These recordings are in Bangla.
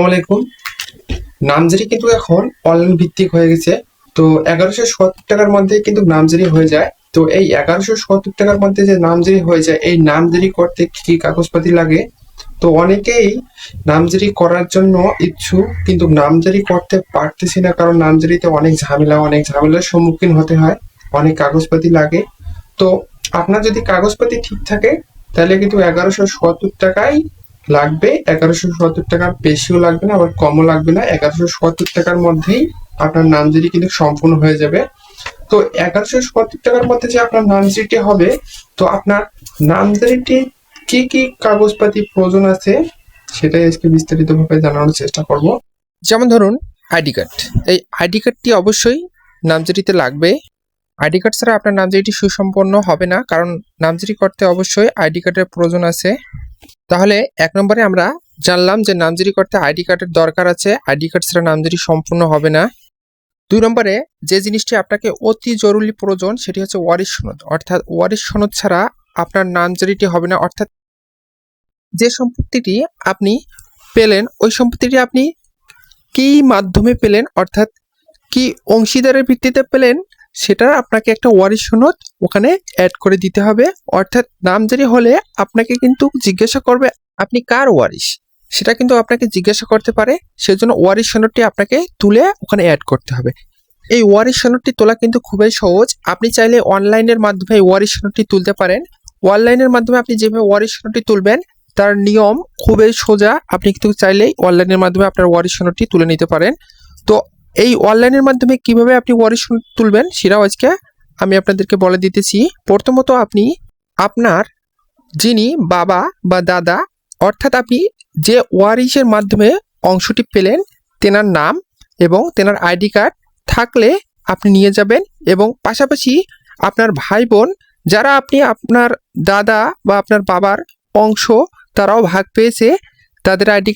আসসালামাইকুম। নামজারি কিন্তু এখন অনলাইন ভিত্তিক হয়ে গেছে। তো 1170 টাকার মধ্যে কিন্তু নামজারি হয়ে যায়। তো এই 1170 টাকার মধ্যে যে নামজারি হয়ে যায়, এই নামজারি করতে কি কি কাগজপাতি লাগে? তো অনেকেই নামজারি করার জন্য ইচ্ছুক, কিন্তু নামজারি করতে পারতেছি না, কারণ নামজারিতে অনেক ঝামেলার সম্মুখীন হতে হয়, অনেক কাগজপাতি লাগে। তো আপনার যদি কাগজপাতি ঠিক থাকে, তাহলে কিন্তু 1170 টাকাই লাগবে। 1170 টাকার বেশিও লাগবে না, আবার কমও লাগবে না। 1170 টাকার মধ্যেই আপনার নামজারি কিন্তু সম্পূর্ণ হয়ে যাবে। তো 1170 টাকার মধ্যে যে আপনার নামজারিটি হবে, তো আপনার নামজারিটি কি কি কাগজপাতি প্রয়োজন আছে, সেটাই আজকে বিস্তারিত ভাবে জানানোর চেষ্টা করব। যেমন ধরুন আইডি কার্ড। এই আইডি কার্ডটি অবশ্যই নামজারিতে লাগবে। আইডি কার্ড ছাড়া আপনার নামজারিটি সুসম্পন্ন হবে না, কারণ নামজারি করতে অবশ্যই আইডি কার্ডের প্রয়োজন আছে। তাহলে 1 নম্বরে আমরা জানলাম যে নামজারি করতে আইডি কার্ডের দরকার আছে, আইডি কার্ড ছাড়া নামজারি সম্পূর্ণ হবে না। 2 নম্বরে যে জিনিসটি আপনাকে অতি জরুরি প্রয়োজন, সেটি হচ্ছে ওয়ারিশ সনদ। অর্থাৎ ওয়ারিশ সনদ ছাড়া আপনার নামজারিটি হবে না। অর্থাৎ যে সম্পত্তিটি আপনি পেলেন, ওই সম্পত্তিটি আপনি কি মাধ্যমে পেলেন, অর্থাৎ কি অংশীদারের ভিত্তিতে পেলেন, সেটা আপনাকে একটা ওয়ারিশ সনদ ওখানে অ্যাড করে দিতে হবে। অর্থাৎ নামজারি হলে আপনাকে কিন্তু জিজ্ঞাসা করবে আপনি কার ওয়ারিশ, সেটা কিন্তু আপনাকে জিজ্ঞাসা করতে পারে। সেজন্য ওয়ারিশ সনদটি আপনাকে তুলে ওখানে অ্যাড করতে হবে। এই ওয়ারিশ সনদটি তোলা কিন্তু খুবই সহজ। আপনি চাইলে অনলাইনের মাধ্যমে এই ওয়ারিশ সনদটি তুলতে পারেন। অনলাইনের মাধ্যমে আপনি যেভাবে ওয়ারিশ সনদটি তুলবেন, তার নিয়ম খুবই সোজা। আপনি কিন্তু চাইলেই অনলাইনের মাধ্যমে আপনার ওয়ারিশ সনদটি তুলে নিতে পারেন। তো এই অনলাইনের মাধ্যমে কিভাবে আপনি ওয়ারিশ সনদ তুলবেন, সেটাও আজকে আমি আপনাদেরকে বলে দিতেছি। প্রথমত আপনি আপনার যিনি বাবা বা দাদা, অর্থাৎ আপনি যে ওয়ারিশের মাধ্যমে অংশটি পেলেন, তেনার নাম এবং তেনার আইডি কার্ড থাকলে আপনি নিয়ে যাবেন। এবং পাশাপাশি আপনার ভাই বোন যারা আপনি আপনার দাদা বা আপনার বাবার অংশ তারাও ভাগ পেয়েছে, তাদের আইডি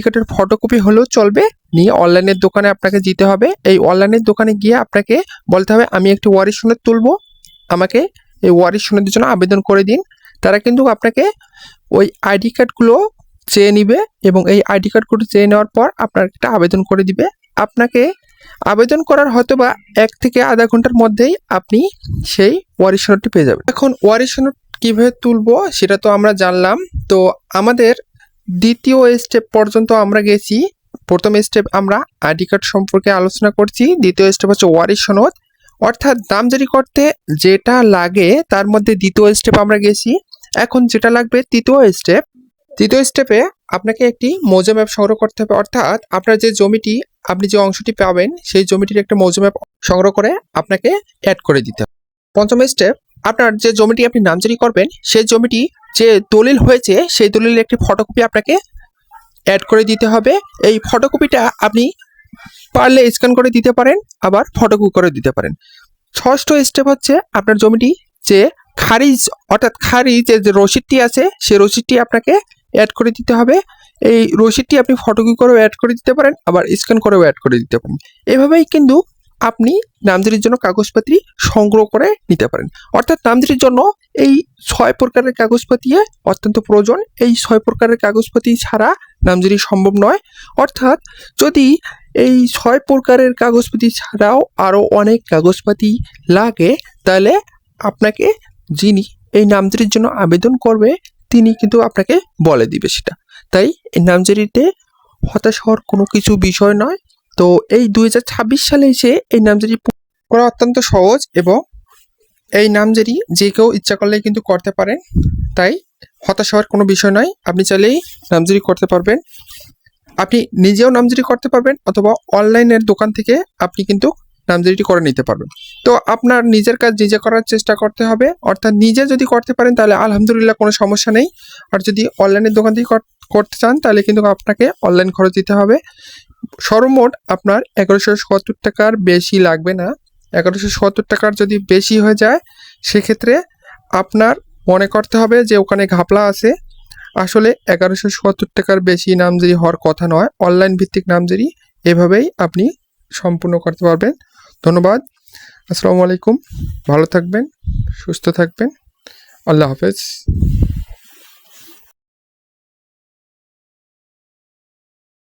কার্ডের ফটোকপি হলেও চলবে, নিয়ে অনলাইনের দোকানে আপনাকে যেতে হবে। এই অনলাইনের দোকানে গিয়ে আপনাকে বলতে হবে আমি একটি ওয়ারিশ সনদ তুলবো, আমাকে এই ওয়ারিশ সনদের জন্য আবেদন করে দিন। তারা কিন্তু আপনাকে ওই আইডি কার্ডগুলো চেয়ে নিবে, এবং এই আইডি কার্ডগুলো চেয়ে নেওয়ার পর আপনার একটা আবেদন করে দিবে। আপনাকে আবেদন করার হয়তো বা 1 থেকে আধা ঘন্টার মধ্যেই আপনি সেই ওয়ারিশ সনদটি পেয়ে যাবেন। এখন ওয়ারিশ সনদ কীভাবে তুলবো সেটা তো আমরা জানলাম। তো আমাদের দ্বিতীয় স্টেপ পর্যন্ত আমরা গেছি। প্রথম স্টেপ আমরা আইডি কার্ড সম্পর্কে আলোচনা করছি, দ্বিতীয় স্টেপ হচ্ছে ওয়ারিশ সনদ। অর্থাৎ নামজারি করতে যেটা লাগে তার মধ্যে দ্বিতীয় স্টেপ আমরা গেছি। এখন যেটা লাগবে তৃতীয় স্টেপে আপনাকে একটি মৌজা ম্যাপ সংগ্রহ করতে হবে। অর্থাৎ আপনার যে জমিটি, আপনি যে অংশটি পাবেন, সেই জমিটির একটা মৌজা ম্যাপ সংগ্রহ করে আপনাকে অ্যাড করে দিতে হবে। পঞ্চম স্টেপ, আপনার যে জমিটি আপনি নামজারি করবেন, সেই জমিটি যে দলিল হয়েছে, সেই দলিলের একটি ফটোকপি আপনাকে অ্যাড করে দিতে হবে। এই ফটোকপিটা আপনি পারলে স্ক্যান করে দিতে পারেন, আবার ফটোকপি করে দিতে পারেন। ষষ্ঠ স্টেপ হচ্ছে আপনার জমিটি যে খারিজ, অর্থাৎ খারিজ যে রসিদটি আছে, সেই রসিদটি আপনাকে অ্যাড করে দিতে হবে। এই রসিদটি আপনি ফটোকপি করেও অ্যাড করে দিতে পারেন, আবার স্ক্যান করেও অ্যাড করে দিতে পারেন। এভাবেই কিন্তু আপনি নামজারির জন্য কাগজপত্র সংগ্রহ করে নিতে পারেন। অর্থাৎ নামজারির জন্য এই 6 প্রকারের কাগজপাতি অত্যন্ত প্রয়োজন। এই 6 প্রকারের কাগজপাতি ছাড়া নামজারি সম্ভব নয়। অর্থাৎ যদি এই 6 প্রকারের কাগজপাতি ছাড়াও আরও অনেক কাগজপাতি লাগে, তাহলে আপনাকে যিনি এই নামজারির জন্য আবেদন করবে, তিনি কিন্তু আপনাকে বলে দিবে সেটা। তাই এই নামজারিতে হতাশ হওয়ার কোনো কিছু বিষয় নয়। তো এই 2026 সালে এসে এই নামজারি করা অত্যন্ত সহজ, এবং এই নামজারি যে কেউ ইচ্ছা করলে কিন্তু করতে পারেন। তাই হতাশ হওয়ার কোনো বিষয় নয়, আপনি চাইলেই নামজারি করতে পারবেন। আপনি নিজেও নামজারি করতে পারবেন, অথবা অনলাইনের দোকান থেকে আপনি কিন্তু নামজারিটি করে নিতে পারবেন। তো আপনার নিজের কাজ নিজে করার চেষ্টা করতে হবে। অর্থাৎ নিজে যদি করতে পারেন তাহলে আলহামদুলিল্লাহ, কোনো সমস্যা নেই। আর যদি অনলাইনের দোকান থেকে করতে চান, তাহলে কিন্তু আপনাকে অনলাইন খরচ দিতে হবে। সর্বমোট আপনার 1170 টাকার বেশি লাগবে না। 1170 টাকার যদি বেশি হয়ে যায়, সেক্ষেত্রে আপনার মনে করতে হবে যে ওখানে ঘাপলা আছে। আসলে 1170 টাকার বেশি নামজারি হওয়ার কথা নয়। অনলাইন ভিত্তিক নামজারি এভাবেই আপনি সম্পূর্ণ করতে পারবেন। ধন্যবাদ। আসসালামু আলাইকুম। ভালো থাকবেন, সুস্থ থাকবেন। আল্লাহ হাফেজ।